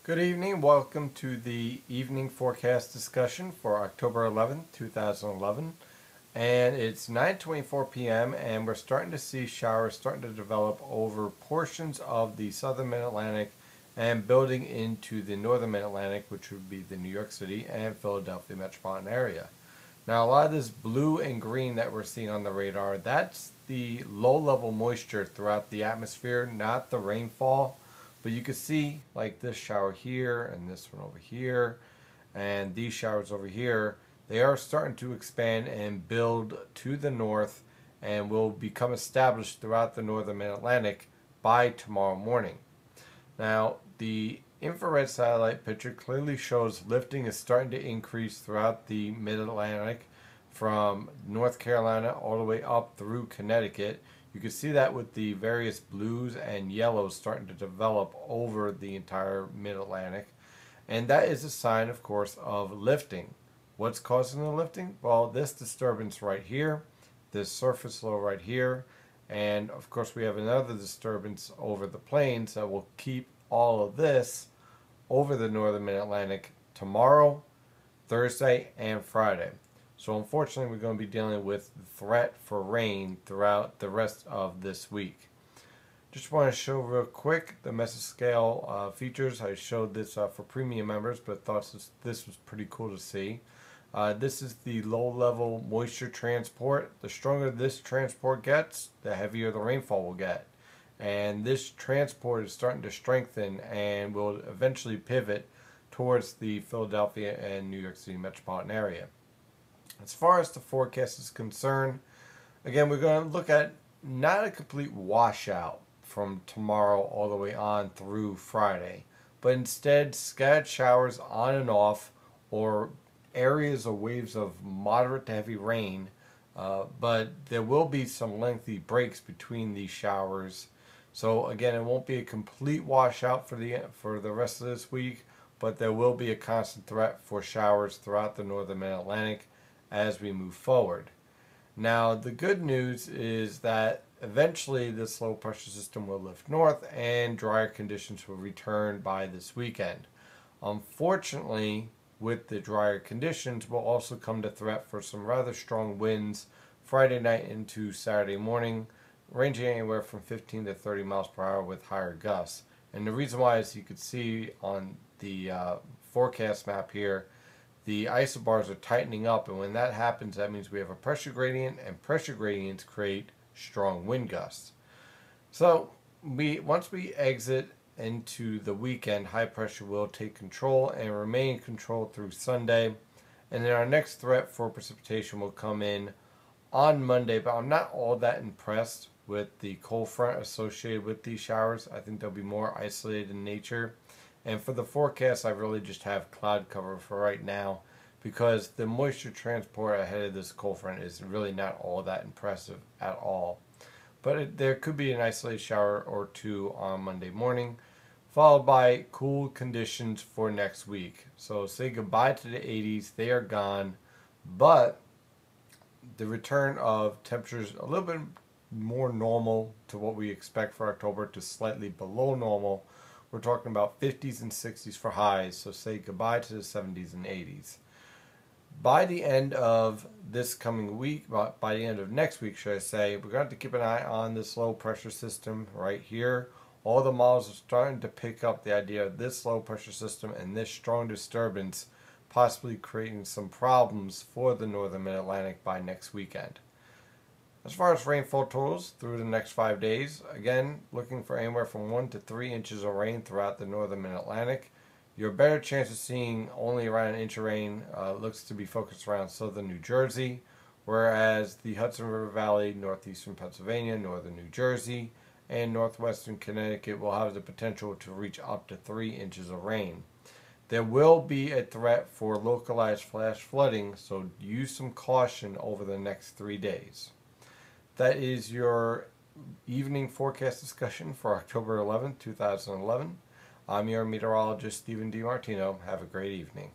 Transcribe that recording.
Good evening. Welcome to the evening forecast discussion for October 11th, 2011. And it's 9:24 p.m. and we're starting to see showers starting to develop over portions of the southern mid-Atlantic and building into the northern mid-Atlantic, which would be the New York City and Philadelphia metropolitan area. Now, a lot of this blue and green that we're seeing on the radar, that's the low-level moisture throughout the atmosphere, not the rainfall. But you can see like this shower here and this one over here and these showers over here, they are starting to expand and build to the north and will become established throughout the northern mid-Atlantic by tomorrow morning. Now, the infrared satellite picture clearly shows lifting is starting to increase throughout the mid-Atlantic from North Carolina all the way up through Connecticut. You can see that with the various blues and yellows starting to develop over the entire mid-Atlantic. And that is a sign, of course, of lifting. What's causing the lifting? Well, this disturbance right here, this surface low right here, and of course we have another disturbance over the plains that will keep all of this over the northern mid-Atlantic tomorrow, Thursday, and Friday. So unfortunately, we're going to be dealing with the threat for rain throughout the rest of this week. Just want to show real quick the mesoscale features. I showed this for premium members, but thought this was pretty cool to see. This is the low-level moisture transport. The stronger this transport gets, the heavier the rainfall will get. And this transport is starting to strengthen and will eventually pivot towards the Philadelphia and New York City metropolitan area. As far as the forecast is concerned, again, we're going to look at not a complete washout from tomorrow all the way on through Friday, but instead scattered showers on and off or areas or waves of moderate to heavy rain, but there will be some lengthy breaks between these showers. So again, it won't be a complete washout for the rest of this week, but there will be a constant threat for showers throughout the northern mid-Atlantic as we move forward. Now, the good news is that eventually this low pressure system will lift north and drier conditions will return by this weekend. Unfortunately, with the drier conditions will also come the threat for some rather strong winds Friday night into Saturday morning, ranging anywhere from 15 to 30 miles per hour with higher gusts. And the reason why, as you can see on the forecast map here, the isobars are tightening up, and when that happens, that means we have a pressure gradient, and pressure gradients create strong wind gusts. So once we exit into the weekend, high pressure will take control and remain in control through Sunday, and then our next threat for precipitation will come in on Monday, but I'm not all that impressed with the cold front associated with these showers. I think they'll be more isolated in nature. And for the forecast, I really just have cloud cover for right now because the moisture transport ahead of this cold front is really not all that impressive at all. But there could be an isolated shower or two on Monday morning, followed by cool conditions for next week. So say goodbye to the 80s. They are gone, but the return of temperatures a little bit more normal to what we expect for October to slightly below normal. We're talking about 50s and 60s for highs, so say goodbye to the 70s and 80s. By the end of this coming week, by the end of next week, should I say, we're going to have to keep an eye on this low pressure system right here. All the models are starting to pick up the idea of this low pressure system and this strong disturbance possibly creating some problems for the northern mid-Atlantic by next weekend. As far as rainfall totals through the next 5 days, again, looking for anywhere from 1 to 3 inches of rain throughout the northern mid-Atlantic. Your better chance of seeing only around an inch of rain looks to be focused around southern New Jersey, whereas the Hudson River Valley, northeastern Pennsylvania, northern New Jersey, and northwestern Connecticut will have the potential to reach up to 3 inches of rain. There will be a threat for localized flash flooding, so use some caution over the next 3 days. That is your evening forecast discussion for October 11th, 2011. I'm your meteorologist, Stephen DiMartino. Have a great evening.